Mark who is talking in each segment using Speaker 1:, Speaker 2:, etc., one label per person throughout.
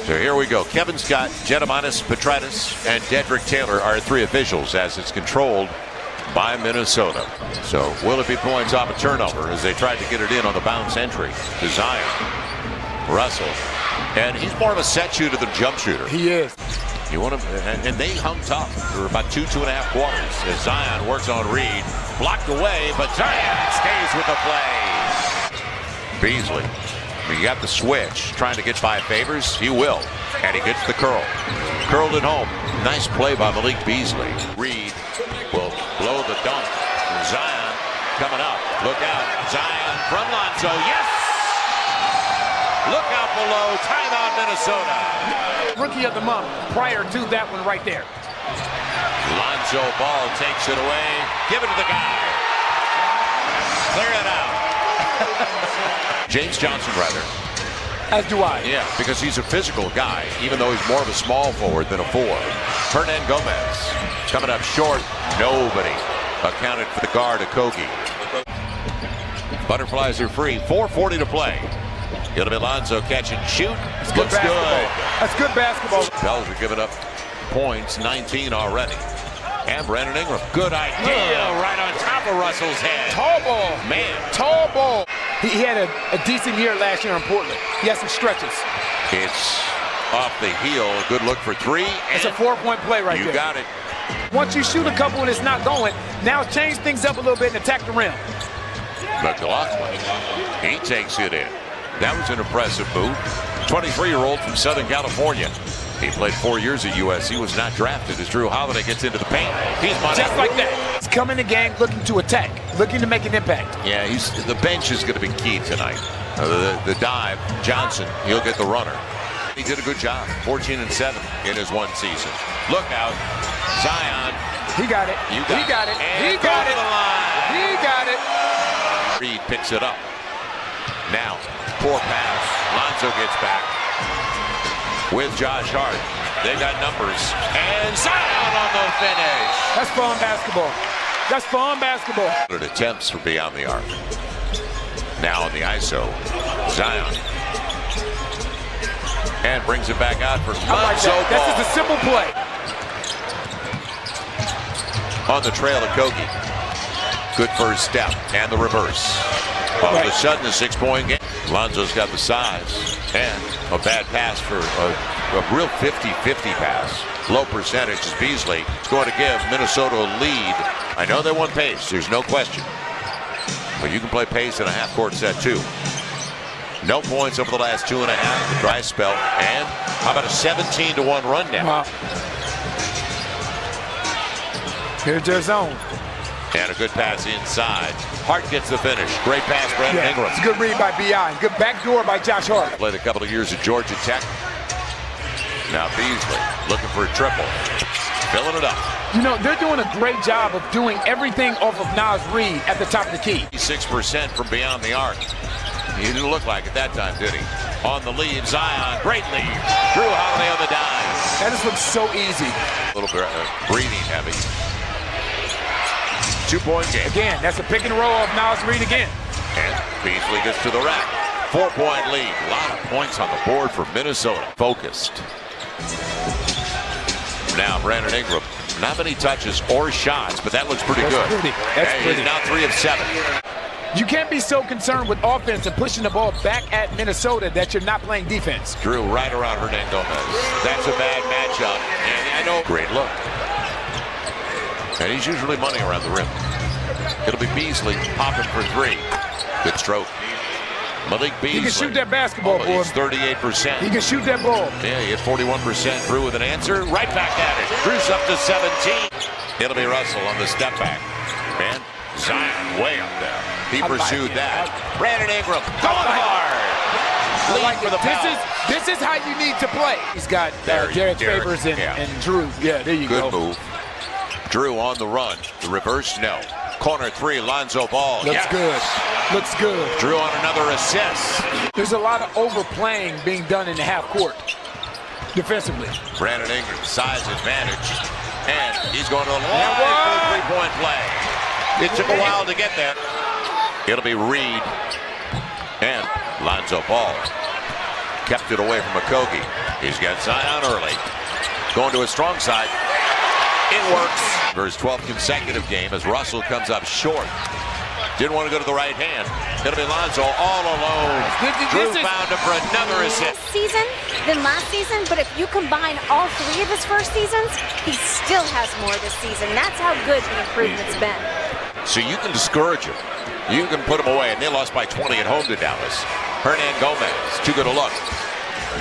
Speaker 1: So here we go. Kevin Scott, Gediminas Petritis, and Dedrick Taylor are three officials as it's controlled by Minnesota. So will it be points off a turnover as they tried to get it in on the bounce entry to Zion? Russell. And he's more of a set shooter than jump shooter.
Speaker 2: He is.
Speaker 1: You want him, and they hung tough for about 2.5 quarters as Zion works on Reed. Blocked away, but Zion stays with the play. Beasley. He got the switch, trying to get by Favors. He will. And he gets the curl. Curled it home. Nice play by Malik Beasley. Reed will blow the dunk. Zion coming up. Look out. Zion from Lonzo. Yes! Look out below. Timeout, Minnesota.
Speaker 2: Rookie of the month prior to that one right there.
Speaker 1: Lonzo Ball takes it away. Give it to the guy. Clear it out. James Johnson, rather.
Speaker 2: As do I.
Speaker 1: Yeah, because he's a physical guy, even though he's more of a small forward than a four. Hernan Gomez coming up short. Nobody accounted for the guard, Okogie. Butterflies are free. 4:40 to play. It'll be Lonzo catch and shoot. Looks good.
Speaker 2: That's good basketball.
Speaker 1: Pels are giving up points, 19 already. And Brandon Ingram, good idea, right on top of Russell's head.
Speaker 2: Tall ball.
Speaker 1: Man.
Speaker 2: Tall ball. He had a decent year last year in Portland. He has some stretches.
Speaker 1: It's off the heel. A good look for three.
Speaker 2: It's a 4-point play right there.
Speaker 1: You got it.
Speaker 2: Once you shoot a couple and it's not going, now change things up a little bit and attack the rim.
Speaker 1: McLaughlin, he takes it in. That was an impressive move. 23-year-old from Southern California. He played 4 years at USC, was not drafted as Drew Holiday gets into the paint. He's
Speaker 2: just like that. He's coming to the game looking to attack, looking to make an impact.
Speaker 1: Yeah, the bench is going to be key tonight. The dive, Johnson, he'll get the runner. He did a good job, 14-7 in his one season. Look out, Zion.
Speaker 2: He got it.
Speaker 1: He got it.
Speaker 2: He got it. He got it.
Speaker 1: Reed picks it up. Now, poor pass. Lonzo gets back with Josh Hart. They got numbers. And Zion on the finish.
Speaker 2: That's fun basketball. That's fun basketball.
Speaker 1: Attempts for beyond the arc. Now on the ISO, Zion. And brings it back out for Lonzo Ball.
Speaker 2: That's just a simple play.
Speaker 1: On the trail of Kogi. Good first step and the reverse. All of a sudden, a 6-point game. Lonzo's got the size and a bad pass for a real 50-50 pass. Low percentage as Beasley is going to give Minnesota a lead. I know they want pace, there's no question. But you can play pace in a half-court set, too. No points over the last 2.5, the dry spell. And how about a 17-1 run now?
Speaker 2: Wow. Here's their zone.
Speaker 1: And a good pass inside. Hart gets the finish. Great pass, Brandon Ingram.
Speaker 2: It's a good read by B.I. Good backdoor by Josh Hart.
Speaker 1: Played a couple of years at Georgia Tech. Now Beasley looking for a triple. Filling it up.
Speaker 2: You know, they're doing a great job of doing everything off of Naz Reid at the top of the key.
Speaker 1: 6% from beyond the arc. He didn't look like it that time, did he? On the lead, Zion. Great lead. Drew Holiday on the dime.
Speaker 2: That just looks so easy.
Speaker 1: A little bit breathing heavy. 2-point game.
Speaker 2: Again, that's a pick and roll of Naz Reid again.
Speaker 1: And Beasley gets to the rack. 4-point lead. A lot of points on the board for Minnesota. Focused. Now Brandon Ingram. Not many touches or shots, but that looks pretty good.
Speaker 2: That's pretty.
Speaker 1: He's now 3 of 7.
Speaker 2: You can't be so concerned with offense and pushing the ball back at Minnesota that you're not playing defense.
Speaker 1: Drew right around Hernan Gomez. That's a bad matchup. And I know. Great look. And he's usually money around the rim. It'll be Beasley popping for 3. Good stroke. Malik Beasley.
Speaker 2: He can shoot that basketball, boy.
Speaker 1: He's 38%.
Speaker 2: He can shoot that ball.
Speaker 1: Yeah, he hit 41%. Drew with an answer. Right back at it. Drew's up to 17. It'll be Russell on the step back. And Zion way up there. He pursued that. Brandon Ingram going hard. Lead for the foul.
Speaker 2: This is how you need to play. He's got Derek Favors and Drew. Yeah, there you go.
Speaker 1: Good move. Drew on the run. The reverse, no. Corner 3, Lonzo Ball.
Speaker 2: Looks good. Looks good.
Speaker 1: Drew on another assist.
Speaker 2: There's a lot of overplaying being done in the half court defensively.
Speaker 1: Brandon Ingram, size advantage. And he's going to the line for a 3-point play. It took a while to get there. It'll be Reed and Lonzo Ball. kept it away from Okogie. He's got Zion early. Going to his strong side. It works. For his 12th consecutive game as Russell comes up short. Didn't want to go to the right hand. It'll be Lonzo all alone. Drew found him for another assist.
Speaker 3: Season than last season, but if you combine all three of his first seasons, he still has more this season. That's how good the improvement's been.
Speaker 1: So you can discourage him. You can put him away, and they lost by 20 at home to Dallas. Hernan Gomez, too good a look.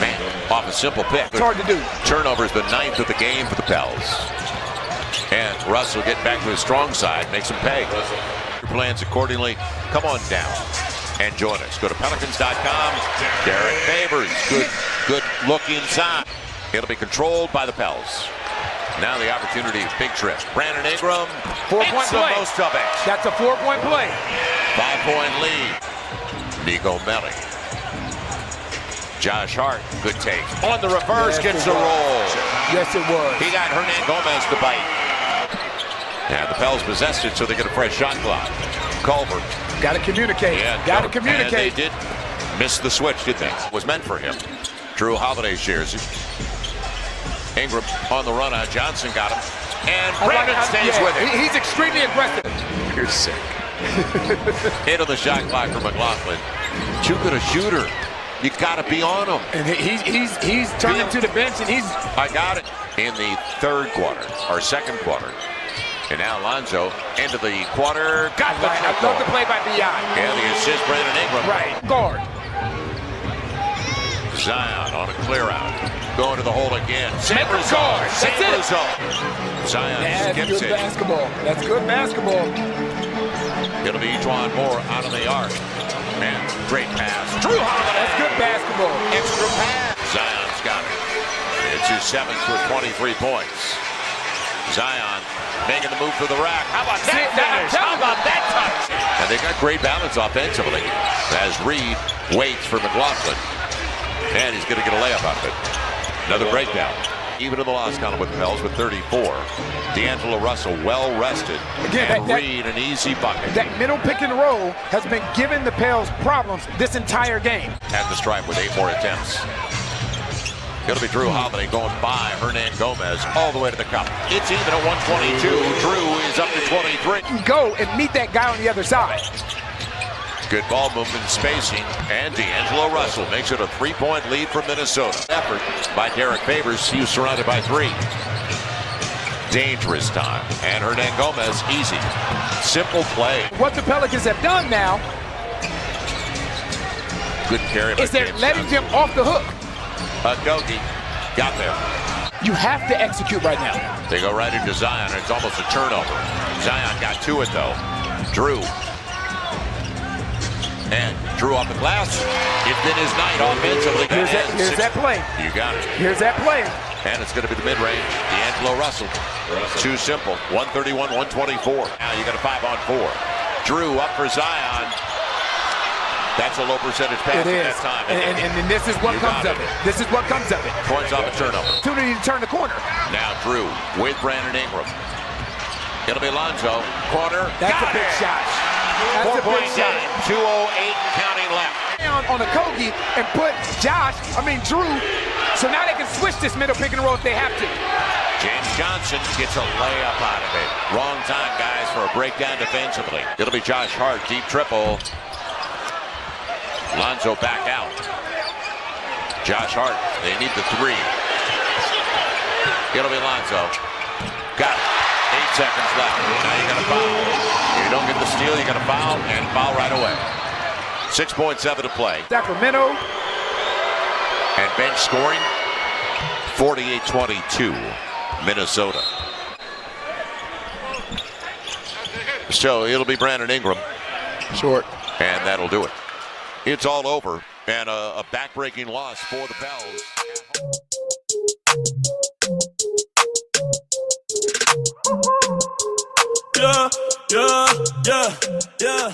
Speaker 1: Man, off a simple pick.
Speaker 2: It's hard to do.
Speaker 1: Turnover's the 9th of the game for the Pels. And Russell getting back to his strong side makes him pay. Your plans accordingly. Come on down and join us. Go to Pelicans.com. Derek Favors, good look inside. It'll be controlled by the Pels. Now the opportunity, big trip. Brandon Ingram,
Speaker 2: 4-point play.
Speaker 1: Most of it.
Speaker 2: That's a 4-point play.
Speaker 1: 5-point lead. Nico Melli. Josh Hart, good take. On the reverse,
Speaker 2: yes,
Speaker 1: gets the roll.
Speaker 2: Yes, it was.
Speaker 1: He got Hernan Gomez to bite. And the Pels possessed it, so they get a fresh shot clock. Culver.
Speaker 2: Got to communicate.
Speaker 1: Yeah,
Speaker 2: got to communicate.
Speaker 1: And they did miss the switch, didn't they? It was meant for him. Drew Holiday shares it. Ingram on the run out. Johnson got him. And Brandon stays with it.
Speaker 2: He's extremely aggressive.
Speaker 1: You're sick. Hit on the shot clock for McLaughlin. Too good a shooter. You got to be on him.
Speaker 2: And he's turning to the bench, and he's...
Speaker 1: I got it. In the third quarter, or second quarter. And now Lonzo, end of the quarter, got the
Speaker 2: I love the play by B.I.
Speaker 1: And the assist, Brandon Ingram.
Speaker 2: Right, guard.
Speaker 1: Zion on a clear out. Going to the hole again. Same result.
Speaker 2: That's it.
Speaker 1: Zion
Speaker 2: That's
Speaker 1: skips
Speaker 2: good
Speaker 1: it.
Speaker 2: basketball. That's good basketball.
Speaker 1: It'll be Juwan Moore out of the arc. And great pass. Drew Holiday.
Speaker 2: That's good basketball.
Speaker 1: Extra pass. Zion's got it. It's his 7th with 23 points. Zion making the move for the rack. How about that finish? How about that touch? And they got great balance offensively as Reed waits for McLaughlin. And he's going to get a layup out of it. Another breakdown. Even in the loss column with the Pels with 34. D'Angelo Russell well rested.
Speaker 2: Again,
Speaker 1: and Reed an easy bucket.
Speaker 2: That middle pick and roll has been giving the Pels problems this entire game.
Speaker 1: At the stripe with 8 more attempts. It'll be Drew Holiday going by Hernan Gomez all the way to the cup. It's even at 122. Drew is up to 23.
Speaker 2: Go and meet that guy on the other side.
Speaker 1: Good ball movement, spacing, and D'Angelo Russell makes it a 3-point lead for Minnesota. Effort by Derek Favors. He was surrounded by 3. Dangerous time. And Hernan Gomez, easy. Simple play.
Speaker 2: What the Pelicans have done now
Speaker 1: Good carry by
Speaker 2: is they're
Speaker 1: James
Speaker 2: letting
Speaker 1: Johnson.
Speaker 2: him off the hook.
Speaker 1: Okogie got there.
Speaker 2: You have to execute right now.
Speaker 1: They go right into Zion, and it's almost a turnover. Zion got to it, though. Drew. And Drew off the glass. It's been his night offensively.
Speaker 2: Here's that play.
Speaker 1: You got it.
Speaker 2: Here's that play.
Speaker 1: And it's going to be the mid-range. D'Angelo Russell. Too simple. 131-124. Now you got a 5-on-4. Drew up for Zion. That's a low percentage pass
Speaker 2: It
Speaker 1: at
Speaker 2: is.
Speaker 1: that time.
Speaker 2: And this is what comes of it. This is what comes of it.
Speaker 1: Points off a turnover.
Speaker 2: Opportunity to turn the corner.
Speaker 1: Now Drew with Brandon Ingram. It'll be Lonzo. Corner.
Speaker 2: That's a big shot. That's a big shot.
Speaker 1: 2:08 counting left.
Speaker 2: On Okogie and put Drew, so now they can switch this middle pick and roll if they have to.
Speaker 1: James Johnson gets a layup out of it. Wrong time, guys, for a breakdown defensively. It'll be Josh Hart, deep triple. Lonzo back out. Josh Hart, they need the 3. It'll be Lonzo. Got it. 8 seconds left. Now you got to foul. If you don't get the steal, you got to foul, and foul right away. 6.7 to play.
Speaker 2: Sacramento.
Speaker 1: And bench scoring, 48-22, Minnesota. So it'll be Brandon Ingram.
Speaker 2: Short.
Speaker 1: And that'll do it. It's all over, and a back-breaking loss for the Pels.
Speaker 4: Yeah.